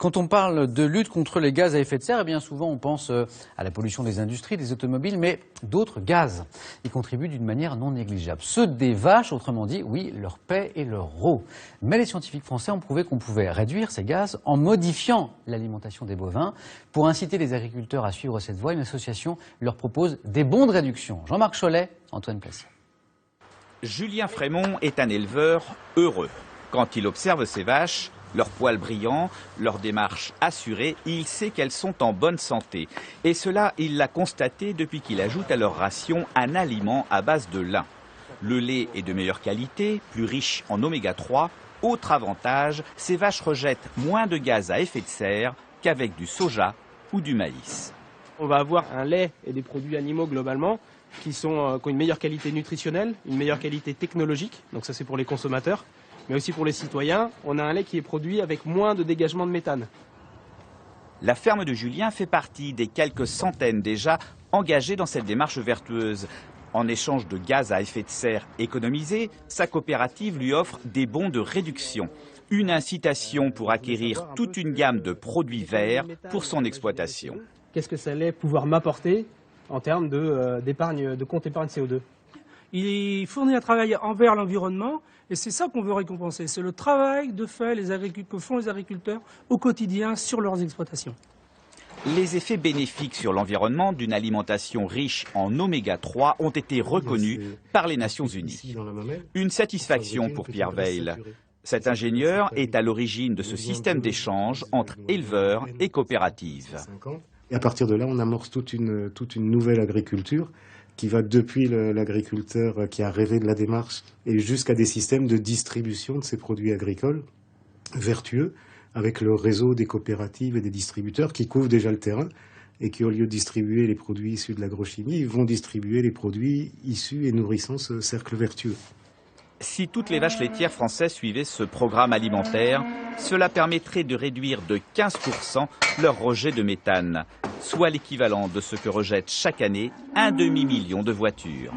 Quand on parle de lutte contre les gaz à effet de serre, eh bien souvent on pense à la pollution des industries, des automobiles, mais d'autres gaz y contribuent d'une manière non négligeable. Ceux des vaches, autrement dit, oui, leur paie et leur roue. Mais les scientifiques français ont prouvé qu'on pouvait réduire ces gaz en modifiant l'alimentation des bovins. Pour inciter les agriculteurs à suivre cette voie, une association leur propose des bons de réduction. Jean-Marc Chollet, Antoine Placier. Julien Frémont est un éleveur heureux. Quand il observe ses vaches, leurs poils brillants, leur démarche assurée, il sait qu'elles sont en bonne santé. Et cela, il l'a constaté depuis qu'il ajoute à leur ration un aliment à base de lin. Le lait est de meilleure qualité, plus riche en oméga 3. Autre avantage, ces vaches rejettent moins de gaz à effet de serre qu'avec du soja ou du maïs. On va avoir un lait et des produits animaux globalement qui ont une meilleure qualité nutritionnelle, une meilleure qualité technologique, donc ça c'est pour les consommateurs. Mais aussi pour les citoyens, on a un lait qui est produit avec moins de dégagement de méthane. La ferme de Julien fait partie des quelques centaines déjà engagées dans cette démarche vertueuse. En échange de gaz à effet de serre économisé, sa coopérative lui offre des bons de réduction. Une incitation pour acquérir toute une gamme de produits verts pour son exploitation. Qu'est-ce que ça allait pouvoir m'apporter en termes d'épargne, de compte épargne CO2 ? Il fournit un travail envers l'environnement et c'est ça qu'on veut récompenser. C'est le travail que font les agriculteurs au quotidien sur leurs exploitations. Les effets bénéfiques sur l'environnement d'une alimentation riche en oméga 3 ont été reconnus par les Nations Unies. Une satisfaction pour Pierre Veil. Cet ingénieur est à l'origine de ce système d'échange entre éleveurs et coopératives. Et à partir de là, on amorce toute une nouvelle agriculture qui va depuis l'agriculteur qui a rêvé de la démarche et jusqu'à des systèmes de distribution de ces produits agricoles vertueux avec le réseau des coopératives et des distributeurs qui couvrent déjà le terrain et qui, au lieu de distribuer les produits issus de l'agrochimie, vont distribuer les produits issus et nourrissant ce cercle vertueux. Si toutes les vaches laitières françaises suivaient ce programme alimentaire, cela permettrait de réduire de 15% leur rejet de méthane, soit l'équivalent de ce que rejettent chaque année 1,5 million de voitures.